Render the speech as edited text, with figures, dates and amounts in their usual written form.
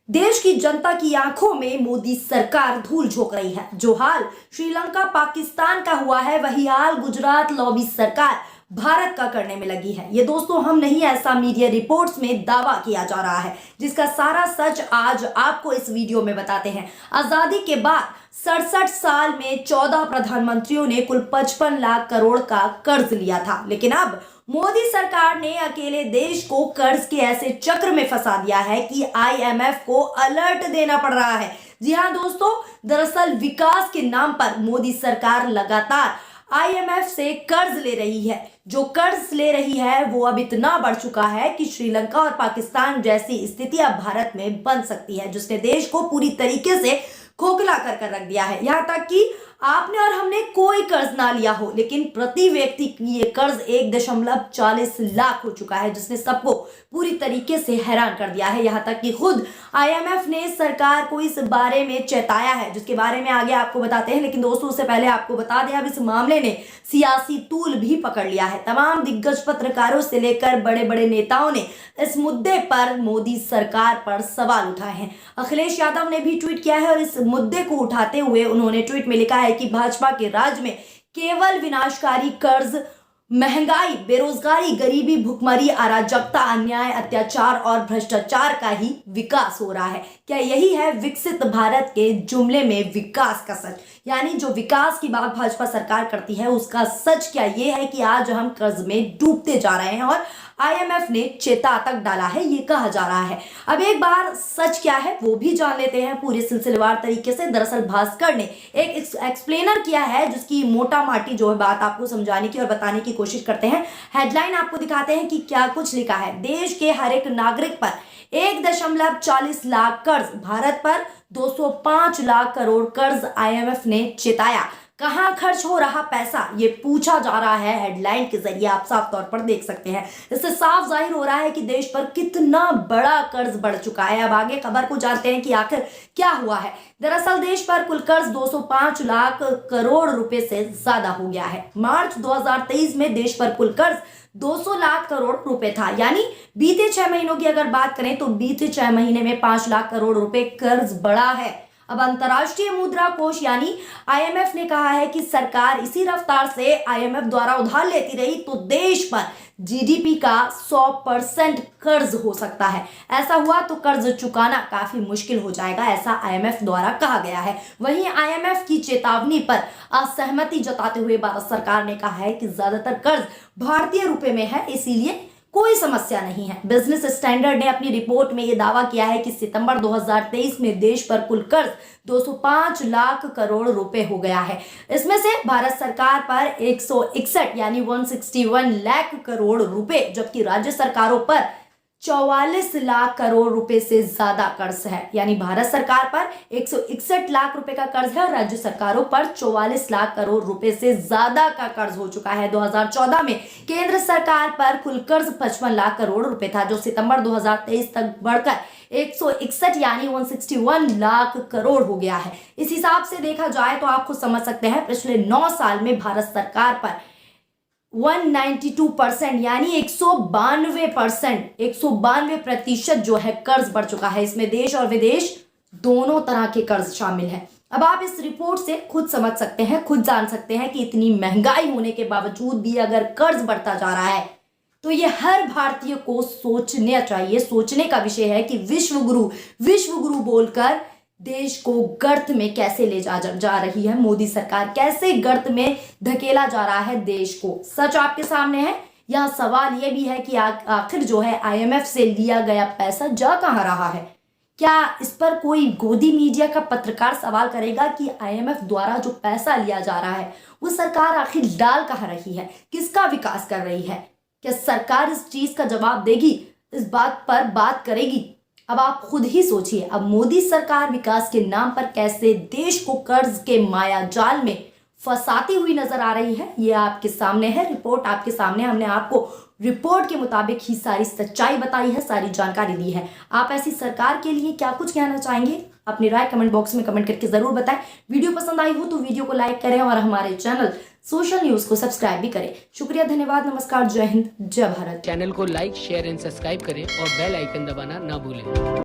देश की जनता की आंखों में मोदी सरकार धूल झोंक रही है। जो हाल श्रीलंका पाकिस्तान का हुआ है, वही हाल गुजरात लॉबी सरकार भारत का करने में लगी है। ये दोस्तों हम नहीं, ऐसा मीडिया रिपोर्ट्स में दावा किया जा रहा है, जिसका सारा सच आज आपको इस वीडियो में बताते हैं। आजादी के बाद 67 साल में 14 प्रधानमंत्रियों ने कुल 55 लाख करोड़ का कर्ज लिया था, लेकिन अब मोदी सरकार ने अकेले देश को कर्ज के ऐसे चक्र में फंसा दिया है कि आईएमएफ को अलर्ट देना पड़ रहा है। जी हां दोस्तों, दरअसल विकास के नाम पर मोदी सरकार लगातार आईएमएफ से कर्ज ले रही है। जो कर्ज ले रही है वो अब इतना बढ़ चुका है कि श्रीलंका और पाकिस्तान जैसी स्थिति अब भारत में बन सकती है, जिसने देश को पूरी तरीके से खोखला कर रख दिया है। यहाँ तक कि आपने और हमने कोई कर्ज ना लिया हो, लेकिन प्रति व्यक्ति ये कर्ज 1.40 लाख हो चुका है, जिसने सबको पूरी तरीके से हैरान कर दिया है। यहाँ तक कि खुद आईएमएफ ने सरकार को इस बारे में चेताया है, जिसके बारे में आगे आपको बताते हैं। लेकिन दोस्तों, उससे पहले आपको बता दें, अब इस मामले ने सियासी तूल भी पकड़ लिया है। तमाम दिग्गज पत्रकारों से लेकर बड़े बड़े नेताओं ने इस मुद्दे पर मोदी सरकार पर सवाल उठाए हैं। अखिलेश यादव ने भी ट्वीट किया है और इस मुद्दे को उठाते हुए उन्होंने ट्वीट में लिखा है कि भाजपा के राज में केवल विनाशकारी कर्ज, महंगाई, बेरोजगारी, गरीबी, भुखमरी, अराजकता, अन्याय, अत्याचार और भ्रष्टाचार का ही विकास हो रहा है। क्या यही है विकसित भारत के जुमले में विकास का सच? यानी जो विकास की बात भाजपा सरकार करती है, उसका सच क्या ये है कि आज हम कर्ज में डूबते जा रहे हैं और आईएमएफ ने चेता तक डाला है, ये कहा जा रहा है। अब एक बार सच क्या है वो भी जान लेते हैं पूरे सिलसिलेवार तरीके से। दरअसल भास्कर ने एक एक्सप्लेनर किया है, जिसकी मोटा माटी जो है बात आपको समझाने की और बताने की कोशिश करते हैं। हेडलाइन आपको दिखाते हैं कि क्या कुछ लिखा है। देश के हर एक नागरिक पर 1.40 लाख कर्ज, भारत पर 205 लाख करोड़ कर्ज, आईएमएफ ने चेताया। कहां खर्च हो रहा पैसा, ये पूछा जा रहा है। हेडलाइन के जरिए आप साफ तौर पर देख सकते हैं। इससे साफ जाहिर हो रहा है कि देश पर कितना बड़ा कर्ज बढ़ चुका है। अब आगे खबर को जानते हैं कि आखिर क्या हुआ है। दरअसल देश पर कुल कर्ज 205 लाख करोड़ रुपए से ज्यादा हो गया है। मार्च 2023 में देश पर कुल कर्ज 200 लाख करोड़ रुपए था। यानी बीते 6 महीनों की अगर बात करें तो बीते 6 महीने में 5 लाख करोड़ रुपए कर्ज बढ़ा है। अब अंतर्राष्ट्रीय मुद्रा कोष यानी आईएमएफ ने कहा है कि सरकार इसी रफ्तार से आईएमएफ द्वारा उधार लेती रही तो देश पर जीडीपी का 100% कर्ज हो सकता है। ऐसा हुआ तो कर्ज चुकाना काफी मुश्किल हो जाएगा, ऐसा आईएमएफ द्वारा कहा गया है। वहीं आईएमएफ की चेतावनी पर असहमति जताते हुए भारत सरकार ने कहा है कि ज्यादातर कर्ज भारतीय रुपए में है, इसीलिए कोई समस्या नहीं है। बिजनेस स्टैंडर्ड ने अपनी रिपोर्ट में यह दावा किया है कि सितंबर 2023 में देश पर कुल कर्ज 205 लाख करोड़ रुपए हो गया है। इसमें से भारत सरकार पर 161 यानी 161 लाख करोड़ रुपए, जबकि राज्य सरकारों पर 44 लाख करोड़ रुपए से ज्यादा कर्ज है। यानी भारत सरकार पर 161 लाख रुपए का कर्ज है और राज्य सरकारों पर 44 लाख करोड़ रुपए से ज्यादा का कर्ज हो चुका है। 2014 में केंद्र सरकार पर कुल कर्ज 55 लाख करोड़ रुपए था, जो सितंबर 2023 तक बढ़कर 161 यानी 161 लाख करोड़ हो गया है। इस हिसाब से देखा जाए तो आप खुद समझ सकते हैं, पिछले 9 साल में भारत सरकार पर 192% यानी 192% जो है कर्ज बढ़ चुका है। इसमें देश और विदेश दोनों तरह के कर्ज शामिल हैं। अब आप इस रिपोर्ट से खुद समझ सकते हैं, खुद जान सकते हैं कि इतनी महंगाई होने के बावजूद भी अगर कर्ज बढ़ता जा रहा है तो ये हर भारतीय को सोचना चाहिए। सोचने का विषय है कि विश्व गुरु बोलकर देश को गर्त में कैसे ले जा रही है मोदी सरकार, कैसे गर्त में धकेला जा रहा है देश को। सच आपके सामने है। यहाँ सवाल यह भी है कि आखिर जो है आईएमएफ से लिया गया पैसा जा कहाँ रहा है? क्या इस पर कोई गोदी मीडिया का पत्रकार सवाल करेगा कि आईएमएफ द्वारा जो पैसा लिया जा रहा है वो सरकार आखिर डाल कहाँ रही है, किसका विकास कर रही है? क्या सरकार इस चीज का जवाब देगी, इस बात पर बात करेगी? अब आप खुद ही सोचिए। अब मोदी सरकार विकास के नाम पर कैसे देश को कर्ज के माया जाल में फंसाती हुई नजर आ रही है, ये आपके सामने है। रिपोर्ट आपके सामने, हमने आपको रिपोर्ट के मुताबिक ही सारी सच्चाई बताई है, सारी जानकारी दी है। आप ऐसी सरकार के लिए क्या कुछ कहना चाहेंगे? अपनी राय कमेंट बॉक्स में कमेंट करके जरूर बताएं। वीडियो पसंद आई हो तो वीडियो को लाइक करें और हमारे चैनल सोशल न्यूज को सब्सक्राइब भी करें। शुक्रिया, धन्यवाद, नमस्कार, जय हिंद, जय भारत। चैनल को लाइक, शेयर एंड सब्सक्राइब करें और बेल आइकन दबाना ना भूलें।